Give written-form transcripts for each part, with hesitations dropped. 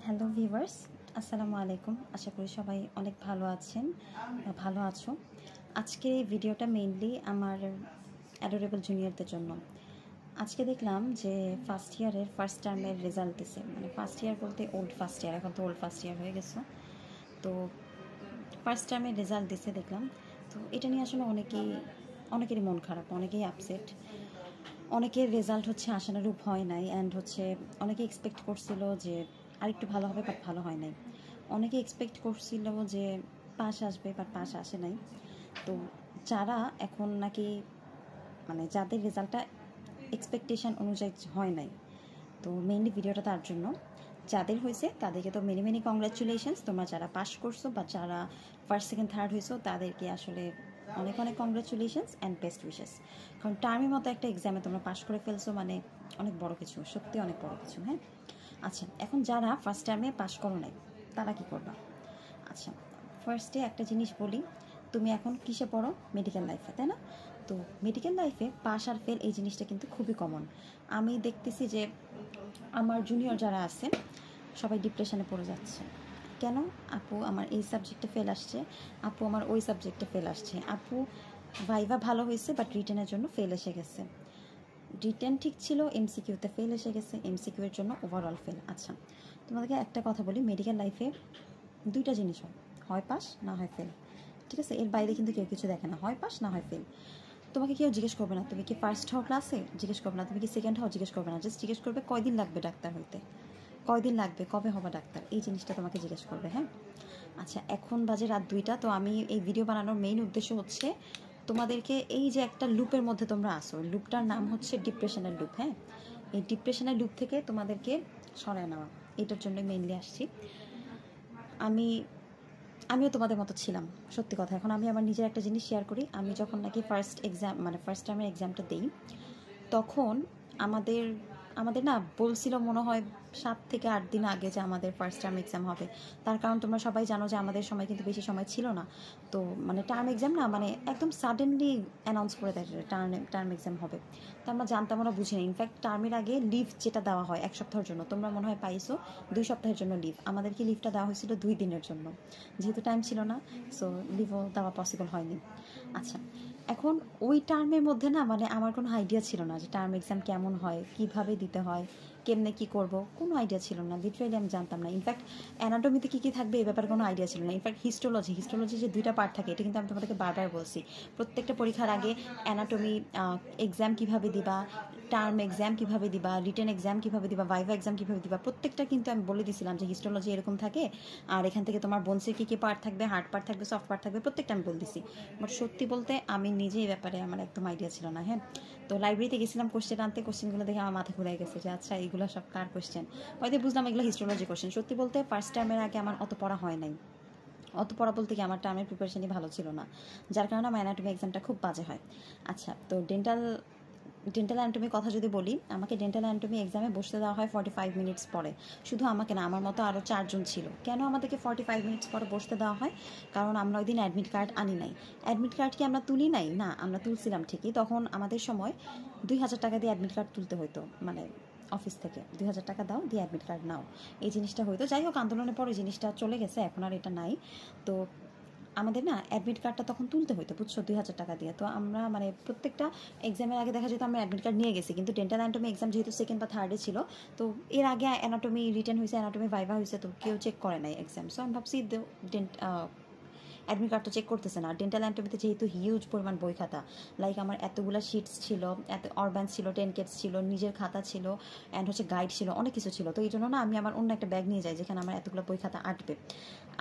Hello viewers, আসসালামু আলাইকুম। আশা করি সবাই অনেক ভালো আছেন বা ভালো আছো। আজকে এই ভিডিওটা মেইনলি আমার অ্যাডোরেবল জুনিয়রদের জন্য। আজকে দেখলাম যে ফার্স্ট ইয়ারের ফার্স্ট টার্মের রেজাল্ট দিছে, মানে ফার্স্ট ইয়ার বলতে ওল্ড ফার্স্ট ইয়ার, এখন তো ওল্ড ফার্স্ট ইয়ার হয়ে গেছে। তো ফার্স্ট টার্মের রেজাল্ট দিছে দেখলাম। তো এটা নিয়ে আসলে অনেকেরই মন খারাপ, অনেকেই আপসেট। অনেকের রেজাল্ট হচ্ছে আশানুরূপ হয় নাই, অ্যান্ড হচ্ছে অনেকে এক্সপেক্ট করছিল যে আরেকটু ভালো হবে, বাট ভালো হয় নাই। অনেকে এক্সপেক্ট করছিল যে পাস আসবে, বাট পাস আসে নাই। তো যারা এখন নাকি মানে যাদের রেজাল্টটা এক্সপেকটেশন অনুযায়ী হয় নাই, তো মেইনলি ভিডিওটা তার জন্য। যাদের হয়েছে তাদেরকে তো মেনি মেনি কংগ্রাচুলেশনস। তোমরা যারা পাস করছো বা যারা ফার্স্ট সেকেন্ড থার্ড হয়েছো তাদেরকে আসলে অনেক অনেক কংগ্রাচুলেশনস অ্যান্ড বেস্ট উইশেস। কারণ টার্মের মতো একটা এক্সামে তোমরা পাস করে ফেলছো, মানে অনেক বড় কিছু, সত্যি অনেক বড় কিছু। হ্যাঁ, আচ্ছা, এখন যারা ফার্স্ট টার্মে পাস করো নাই তারা কী করবা? আচ্ছা, ফার্স্টে একটা জিনিস বলি, তুমি এখন কিসে পড়ো? মেডিকেল লাইফে, তাই না? তো মেডিকেল লাইফে পাস আর ফেল এই জিনিসটা কিন্তু খুবই কমন। আমি দেখতেছি যে আমার জুনিয়র যারা আছে সবাই ডিপ্রেশনে পড়ে যাচ্ছে। কেন? আপু আমার এই সাবজেক্টে ফেল আসছে, আপু আমার ওই সাবজেক্টে ফেল আসছে, আপু ভাইভা ভালো হয়েছে বাট রিটেনের জন্য ফেল এসে গেছে, রিটেন ঠিক ছিল, এমসিকিউতে ফেল এসে গেছে, এমসিকিউ এর জন্য ওভারঅল ফেল। আচ্ছা, তোমাদেরকে একটা কথা বলি, মেডিকেল লাইফে দুইটা জিনিস হয়, হয় পাস না হয় ফেল। ঠিক আছে, এর বাইরে কিন্তু কেউ কিছু দেখে না, হয় পাস না হয় ফেল। তোমাকে কেউ জিজ্ঞেস করবে না তুমি কি ফার্স্ট হও ক্লাসে, জিজ্ঞেস করবে না তুমি কি সেকেন্ড হও, জিজ্ঞেস করবে না, জাস্ট জিজ্ঞেস করবে কয়দিন লাগবে ডাক্তার হইতে, কয়দিন লাগবে, কবে হবা ডাক্তার, এই জিনিসটা তোমাকে জিজ্ঞেস করবে। হ্যাঁ, আচ্ছা, এখন বাজে রাত 2টা। তো আমি এই ভিডিও বানানোর মেইন উদ্দেশ্য হচ্ছে তোমাদেরকে এই যে একটা লুপের মধ্যে তোমরা আসো, লুপটার নাম হচ্ছে ডিপ্রেশনের লুপ। হ্যাঁ, এই ডিপ্রেশনের লুপ থেকে তোমাদেরকে সরায় নেওয়া, এটার জন্য মেইনলি আসছি। আমিও তোমাদের মতো ছিলাম, সত্যি কথা। এখন আমি আমার নিজের একটা জিনিস শেয়ার করি। আমি যখন নাকি ফার্স্ট টার্মের এক্সামটা দিই, তখন আমাদের আমাদের না বলছিল মনে হয় 7 থেকে 8 দিন আগে যে আমাদের ফার্স্ট টার্ম এক্সাম হবে। তার কারণ তোমরা সবাই জানো যে আমাদের সময় কিন্তু বেশি সময় ছিল না। তো মানে টার্ম এক্সাম না, মানে একদম সাডেনলি অ্যানাউন্স করে দেয় যে টার্ম এক্সাম হবে। তো আমরা জানতাম, আমরা বুঝি না। ইনফ্যাক্ট টার্মের আগে লিভ যেটা দেওয়া হয় 1 সপ্তাহের জন্য, তোমরা মনে হয় পাইছো 2 সপ্তাহের জন্য লিভ। আমাদেরকে লিভটা দেওয়া হয়েছিল 2 দিনের জন্য, যেহেতু টাইম ছিল না, সো লিভও দেওয়া পসিবল হয়নি। আচ্ছা, এখন ওই টার্মের মধ্যে না, মানে আমার কোনো আইডিয়া ছিল না যে টার্ম এক্সাম কেমন হয়, কিভাবে দিতে হয়, কেমনে কী করব, কোনো আইডিয়া ছিল না। লিটারেলি আমি জানতাম না। ইনফ্যাক্ট অ্যানাটমিতে কী কী থাকবে এ ব্যাপারে কোনো আইডিয়া ছিল না। ইনফ্যাক্ট হিস্টোলজি যে 2টা পার্ট থাকে, এটা কিন্তু আমি তোমাদেরকে বারবার বলছি। প্রত্যেকটা পরীক্ষার আগে অ্যানাটমি এক্সাম কীভাবে দিবা, টার্ম এক্সাম কীভাবে দিবা, রিটেন এক্সাম কীভাবে দিবা, ভাইভা এক্সাম কীভাবে দিবা, প্রত্যেকটা কিন্তু আমি বলে দিয়েছিলাম যে হিস্টোলজি এরকম থাকে, আর এখান থেকে তোমার বোনসের কী কী পার্ট থাকবে, হার্ড পার্ট থাকবে, সফট পার্ট থাকবে, প্রত্যেকটা আমি বলে দিছি। বাট সত্যি বলতে আমি নিজে এই ব্যাপারে আমার একদম আইডিয়া ছিল না। হ্যাঁ, তো লাইব্রেরিতে গেছিলাম কোশ্চেন আনতে, কোশ্চেনগুলো দেখে আমার মাথা ঘুরে গেছে যে আচ্ছা এইগুলো সব কার কোশ্চেন। হয়তো বুঝলাম এগুলো হিস্টোলজি কোশ্চেন। সত্যি বলতে ফার্স্ট টার্মের আগে আমার অত পড়া হয় নাই। অত পড়া বলতে কি, আমার টার্মের প্রিপারেশনই ভালো ছিল না, যার কারণে আমার অ্যানাটমি এক্সামটা খুব বাজে হয়। আচ্ছা, তো ডেন্টাল অ্যানাটমির কথা যদি বলি, আমাকে ডেন্টাল অ্যানাটমি এক্সামে বসতে দেওয়া হয় 45 মিনিটস পরে। শুধু আমাকে না, আমার মতো আরও 4 জন ছিল। কেন আমাদেরকে 45 মিনিটস পরে বসতে দেওয়া হয়? কারণ আমরা ওই দিন অ্যাডমিট কার্ড আনি নাই। অ্যাডমিট কার্ড কি আমরা তুলি নাই? না, আমরা তুলছিলাম ঠিকই। তখন আমাদের সময় 2000 টাকা দিয়ে অ্যাডমিট কার্ড তুলতে হতো, মানে অফিস থেকে 2000 টাকা দাও, দিয়ে অ্যাডমিট কার্ড নাও, এই জিনিসটা হইতো। যাই হোক, আন্দোলনের পরে জিনিসটা চলে গেছে, এখন আর এটা নাই। তো আমাদের না অ্যাডমিট কার্ডটা তখন তুলতে হতো, বুঝছো, 2000 টাকা দিয়ে। তো আমরা মানে প্রত্যেকটা এক্সামের আগে দেখা যেত আমরা অ্যাডমিট কার্ড নিয়ে গেছি, কিন্তু ডেন্টাল অ্যানাটমি এক্সাম যেহেতু সেকেন্ড বা থার্ডে ছিল, তো এর আগে অ্যানাটমি রিটেন হয়েছে, অ্যানাটমি ভাইভা হয়েছে, তো কেউ চেক করে নাই এক্সাম। সো আমি ভাবছি অ্যাডমিট কার্ডটা চেক করতেছে না। ডেন্টাল অ্যানাটমিতে যেহেতু হিউজ পরিমাণ বই খাতা, লাইক আমার এতগুলো শিটস ছিল, এত অরব্যান্স ছিল, 10 কেটস ছিল, নিজের খাতা ছিল, অ্যান্ড হচ্ছে গাইড ছিল, অনেক কিছু ছিল। তো এই জন্য না আমি আমার অন্য একটা ব্যাগ নিয়ে যাই যেখানে আমার এতগুলো বই খাতা আটবে।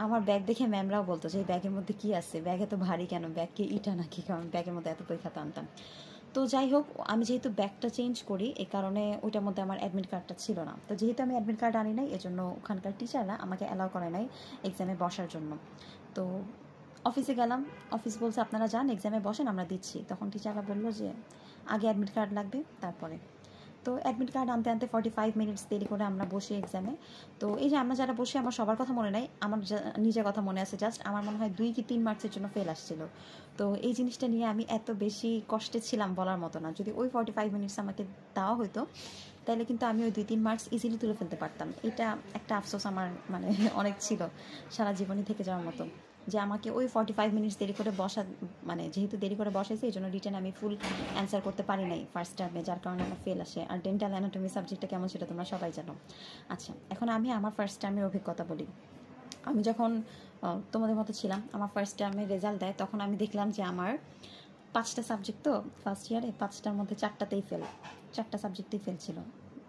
আমার ব্যাগ দেখে ম্যামরাও বলতো যে এই ব্যাগের মধ্যে কী আছে, ব্যাগ এত ভারী কেন, ব্যাগ কি ইটা নাকি, কারণ ব্যাগের মধ্যে এত বই খাতা আনতাম। তো যাই হোক, আমি যেহেতু ব্যাগটা চেঞ্জ করি, এই কারণে ওইটার মধ্যে আমার অ্যাডমিট কার্ডটা ছিল না। তো যেহেতু আমি অ্যাডমিট কার্ড আনি নাই, এজন্য ওখানকার টিচাররা আমাকে অ্যালাউ করে নাই এক্সামে বসার জন্য। তো অফিসে গেলাম, অফিস বলছে আপনারা যান এক্সামে বসেন, আমরা দিচ্ছি। তখন টিচাররা বললো যে আগে অ্যাডমিট কার্ড লাগবে, তারপরে। তো অ্যাডমিট কার্ড আনতে আনতে 45 মিনিটস দেরি করে আমরা বসি এক্সামে। তো এই যে আমরা যারা বসে, আমার সবার কথা মনে নাই, আমার নিজের কথা মনে আছে। জাস্ট আমার মনে হয় 2 কি 3 মার্কসের জন্য ফেল আসছিল। তো এই জিনিসটা নিয়ে আমি এত বেশি কষ্টে ছিলাম বলার মতো না। যদি ওই 45 মিনিটস আমাকে দেওয়া হতো, তাহলে কিন্তু আমি ওই 2-3 মার্কস ইজিলি তুলে ফেলতে পারতাম। এটা একটা আফসোস আমার মানে অনেক ছিল, সারা জীবনই থেকে যাওয়ার মতো, যে আমাকে ওই 45 মিনিটস দেরি করে মানে যেহেতু দেরি করে বসাইছে এই জন্য রিটেন আমি ফুল অ্যান্সার করতে পারি নাই ফার্স্ট টার্মে, যার কারণে আমার ফেল আসে। আর ডেন্টাল অ্যানাটমি সাবজেক্টটা কেমন সেটা তোমরা সবাই জানো। আচ্ছা, এখন আমি আমার ফার্স্ট টার্মের অভিজ্ঞতা বলি। আমি যখন তোমাদের মতো ছিলাম, আমার ফার্স্ট টার্মে রেজাল্ট দেয়, তখন আমি দেখলাম যে আমার 5টা সাবজেক্ট, তো ফার্স্ট ইয়ারে 5টার মধ্যে 4টাতেই ফেল, 4টা সাবজেক্টেই ফেল ছিল,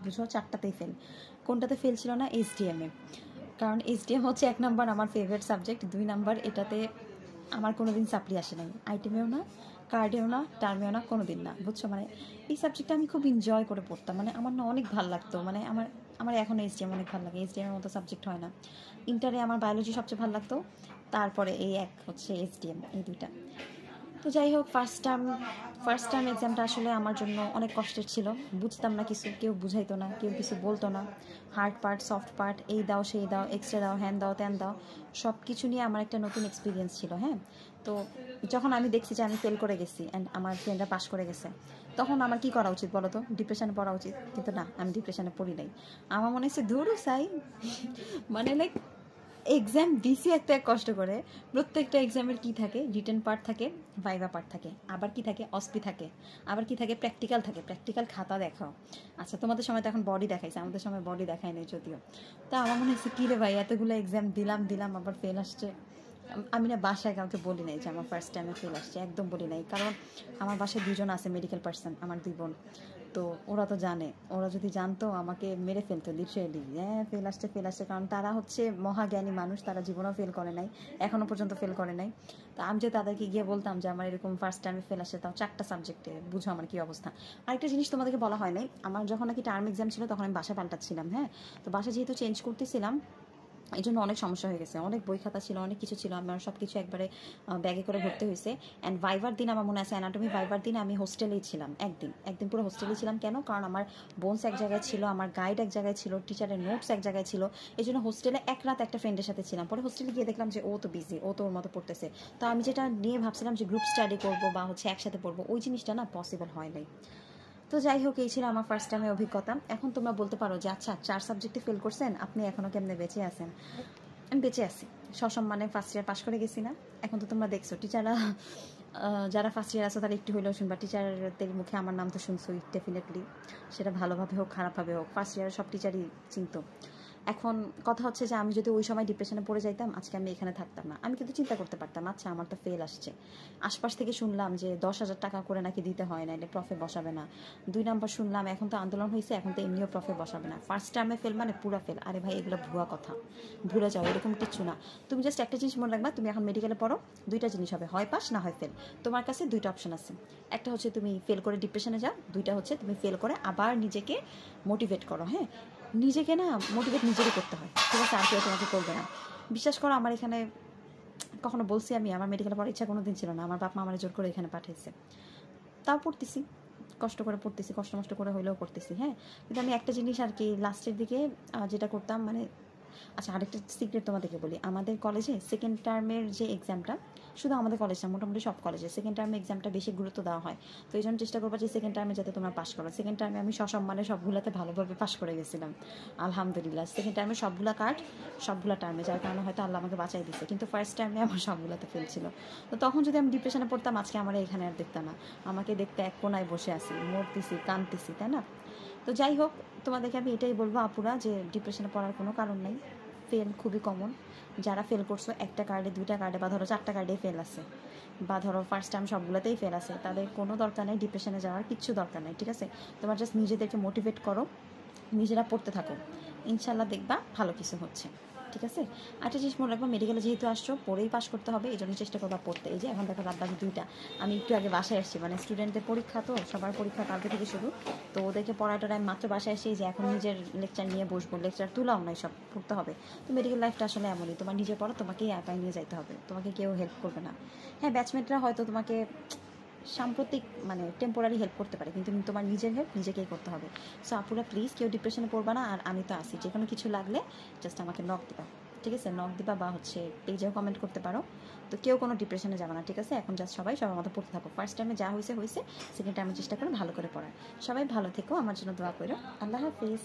বুঝো, 4টাতেই ফেল। কোনটাতে ফেল ছিল না? এইচডিএমে। কারণ এইচডিএম হচ্ছে 1 নাম্বার আমার ফেভারিট সাবজেক্ট, 2 নাম্বার এটাতে আমার কোনো দিন সাপ্লি আসে নাই, আইটেমেও না, কার্ডেও না, টার্মেও না, কোনো দিন না, বুঝছো। মানে এই সাবজেক্টটা আমি খুব এনজয় করে পড়তাম, মানে আমার না অনেক ভালো লাগতো, মানে আমার এখন এইচডিএম অনেক ভালো লাগে, এইচডিএমের মতো সাবজেক্ট হয় না। ইন্টারে আমার বায়োলজি সবচেয়ে ভালো লাগতো, তারপরে এই এক হচ্ছে এইচডিএম, এই দুইটা। তো যাই হোক, ফার্স্ট টার্ম এক্সামটা আসলে আমার জন্য অনেক কষ্টের ছিল, বুঝতাম না কিছু, কেউ বুঝাইতো না, কেউ কিছু বলতো না, হার্ড পার্ট, সফট পার্ট, এই দাও সেই দাও, এক্সট্রা দাও, হ্যান দাও, ত্যান দাও, সব কিছু নিয়ে আমার একটা নতুন এক্সপিরিয়েন্স ছিল। হ্যাঁ, তো যখন আমি দেখছি যে আমি ফেল করে গেছি অ্যান্ড আমার ফ্রেন্ডরা পাস করে গেছে, তখন আমার কি করা উচিত বলো তো? ডিপ্রেশনে পড়া উচিত, কিন্তু না, আমি ডিপ্রেশনে পড়ি নাই। আমার মনে হচ্ছে ধরু সাই মানে লাইক এক্সাম দিছি একটা কষ্ট করে, প্রত্যেকটা এক্সামের কি থাকে, রিটেন পার্ট থাকে, ভাইভা পার্ট থাকে, আবার কি থাকে, অসপি থাকে, আবার কি থাকে, প্র্যাকটিক্যাল থাকে, প্র্যাকটিক্যাল খাতা দেখাও। আচ্ছা, তোমাদের সময় তো এখন বডি দেখাইছে, আমাদের সময় বডি দেখায় নাই যদিও। তা আমার মনে হচ্ছে কী রে ভাই, এতগুলো এক্সাম দিলাম আবার ফেল আসছে। আমি না বাসায় কাউকে বলি নাই যে আমার ফার্স্ট টাইমে ফেল আসছে, একদম বলি নাই, কারণ আমার বাসায় 2জন আছে মেডিকেল পার্সন, আমার 2 বোন, তো ওরা তো জানে, ওরা যদি জানতো আমাকে মেরে ফেলতো লিটারেলি, হ্যাঁ ফেল আসছে, কারণ তারা হচ্ছে মহাজ্ঞানী মানুষ, তারা জীবনেও ফেল করে নাই, এখনও পর্যন্ত ফেল করে নাই। তা আমি যে তাদেরকে গিয়ে বলতাম যে আমার এরকম ফার্স্ট টাইমে ফেল আসছে, তাও 4টা সাবজেক্টে, বুঝো আমার কী অবস্থা। আরেকটা জিনিস তোমাদেরকে বলা হয় নাই, আমার যখন নাকি টার্ম এক্সাম ছিল তখন আমি বাসা পাল্টাচ্ছিলাম। হ্যাঁ, তো বাসা যেহেতু চেঞ্জ করতেছিলাম, এই জন্য অনেক সমস্যা হয়ে গেছে, অনেক বই খাতা ছিল, অনেক কিছু ছিল, আমার সব কিছু একবারে ব্যাগে করে ভরতে হয়েছে। অ্যান্ড ভাইভার দিন আমার মনে আছে, অ্যানাটমি ভাইভার দিন আমি হোস্টেলেই ছিলাম, একদিন পুরো হোস্টেলেই ছিলাম। কেন? কারণ আমার বোনস এক জায়গায় ছিল, আমার গাইড এক জায়গায় ছিল, টিচারের নোটস এক জায়গায় ছিল, এই জন্য হোস্টেলে এক রাত একটা ফ্রেন্ডের সাথে ছিলাম। পরে হোস্টেলে গিয়ে দেখলাম যে ও তো বিজি, ও তো ওর মতো পড়তেছে। তো আমি যেটা নিয়ে ভাবছিলাম যে গ্রুপ স্টাডি করবো বা হচ্ছে একসাথে পড়বো, ওই জিনিসটা না পসিবল হয় নাই। তো যাই হোক, এই ছিল আমার ফার্স্ট টাইমের অভিজ্ঞতা। এখন তোমরা বলতে পারো যে আচ্ছা, 4 সাবজেক্টে ফেল করছেন, আপনি এখনও কেমনে বেঁচে আছেন? আমি বেঁচে আছি, সসম্মানে ফার্স্ট ইয়ার পাশ করে গেছি না। এখন তো তোমরা দেখছো টিচাররা, যারা ফার্স্ট ইয়ার আছে তারা একটু হইলেও শুনবা, টিচারদের মুখে আমার নাম তো শুনছোই ডেফিনেটলি, সেটা ভালোভাবে হোক খারাপভাবে হোক, ফার্স্ট ইয়ারে সব টিচারই চিনতো। এখন কথা হচ্ছে যে আমি যদি ওই সময় ডিপ্রেশনে পড়ে যাইতাম, আজকে আমি এখানে থাকতাম না। আমি কিন্তু চিন্তা করতে পারতাম, আচ্ছা আমার তো ফেল আসছে, আশপাশ থেকে শুনলাম যে 10,000 টাকা করে নাকি দিতে হয়, নাইলে প্রফে বসাবে না। 2 নাম্বার শুনলাম এখন তো আন্দোলন হয়েছে, এখন তো এমনিও প্রফে বসাবে না। ফার্স্ট টার্মে ফেল মানে পুরা ফেল। আরে ভাই, এগুলো ভুয়া কথা, ভুলে যাও, এরকম কিচ্ছু না। তুমি জাস্ট একটা জিনিস মনে রাখবা, তুমি এখন মেডিকেলে পড়ো, 2টা জিনিস হবে, হয় পাস না হয় ফেল। তোমার কাছে 2টা অপশন আছে, একটা হচ্ছে তুমি ফেল করে ডিপ্রেশনে যাও, 2টা হচ্ছে তুমি ফেল করে আবার নিজেকে মোটিভেট করো। হ্যাঁ, নিজেকে না মোটিভেট নিজেরই করতে হয়, ঠিক আছে? আর কেউ তোমাকে করবে না। বিশ্বাস করো, আমার এখানে কখনো বলছি আমি আমার মেডিকেলে পড়ার ইচ্ছা কোনো দিন ছিল না, আমার বাপ মা আমার জোর করে এখানে পাঠিয়েছে, তাও পড়তেছি, কষ্ট করে পড়তেছি, কষ্ট মষ্ট করে হইলেও পড়তেছি। হ্যাঁ, কিন্তু আমি একটা জিনিস আর কি লাস্টের দিকে যেটা করতাম, মানে আচ্ছা আরেকটা সিক্রেট তোমাদেরকে বলি, আমাদের কলেজে সেকেন্ড টার্মের যে এক্সামটা, শুধু আমাদের কলেজ না, মোটামুটি সব কলেজে সেকেন্ড টার্মে এক্সামটা বেশি গুরুত্ব দেওয়া হয়। তো এই জন্য চেষ্টা করবো যে সেকেন্ড টার্মে যাতে তোমরা পাস করো। সেকেন্ড টার্মে আমি সসম্মানে সবগুলোতে ভালোভাবে পাস করে গেছিলাম আলহামদুলিল্লাহ। সেকেন্ড টার্মে সবগুলা সবগুলা টার্মে, যার কারণে হয়তো আল্লাহ আমাকে বাঁচাই দিচ্ছে। কিন্তু ফার্স্ট টার্মে আমার সবগুলোতে ফেল ছিল। তো তখন যদি আমি ডিপ্রেশনে পড়তাম, আজকে আমার এখানে আর দেখতাম না, আমাকে দেখতে এক কোনায় বসে আছি, মরতেছি, কাঁদতেছি, তাই না? তো যাই হোক, তোমাদেরকে আমি এটাই বলবো আপুরা, যে ডিপ্রেশনে পড়ার কোনো কারণ নেই। ফেল খুবই কমন। যারা ফেল করছো, একটা কার্ডে, 2টা কার্ডে, বা ধরো 4টা কার্ডেই ফেল আছে, বা ধরো ফার্স্ট টাইম সবগুলোতেই ফেল আছে, তাদের কোনো দরকার নেই ডিপ্রেশনে যাওয়ার, কিচ্ছু দরকার নেই, ঠিক আছে? তোমার জাস্ট নিজেদেরকে মোটিভেট করো, নিজেরা পড়তে থাকো, ইনশাল্লাহ দেখবা ভালো কিছু হচ্ছে, ঠিক আছে? একটা জিনিস মনে রাখবো, মেডিকেলে যেহেতু আসছো, পড়েই পাস করতে হবে, এই জন্য চেষ্টা করবা পড়তে। এই যে এখন দেখো রাত বাজে 2টা, আমি একটু আগে বাসায় আসছি, মানে স্টুডেন্টদের পরীক্ষা, তো সবার পরীক্ষা কালকে থেকে শুরু, তো ওদেরকে পড়াটার আমি মাত্র বাসায় আসি, যে এখন নিজের লেকচার নিয়ে বসবো, লেকচার তুলাও নাই, সব পড়তে হবে। তো মেডিকেল লাইফটা আসলে এমনই, তোমার নিজে পড়া, তোমাকেই একাই নিয়ে যাইতে হবে, তোমাকে কেউ হেল্প করবে না। হ্যাঁ, ব্যাচমেটরা হয়তো তোমাকে সাম্প্রতিক মানে টেম্পোরারি হেল্প করতে পারে, কিন্তু তোমার নিজের হেল্প নিজেকেই করতে হবে। সো আপুরা প্লিজ কেউ ডিপ্রেশনে পড়বা না, আর আমি তো আসি, যে কোনো কিছু লাগলে জাস্ট আমাকে নক দিবা। ঠিক আছে, নক দিবা বা হচ্ছে পেজেও কমেন্ট করতে পারো। তো কেউ কোনো ডিপ্রেশনে যাবে না, ঠিক আছে? এখন জাস্ট সবাই সবার মতো পড়তে থাকো। ফার্স্ট টাইমে যা হয়েছে, সেকেন্ড টাইমে চেষ্টা করো ভালো করে পড়ার। সবাই ভালো থেকো, আমার জন্য দোয়া করো। আল্লাহ হাফিজ।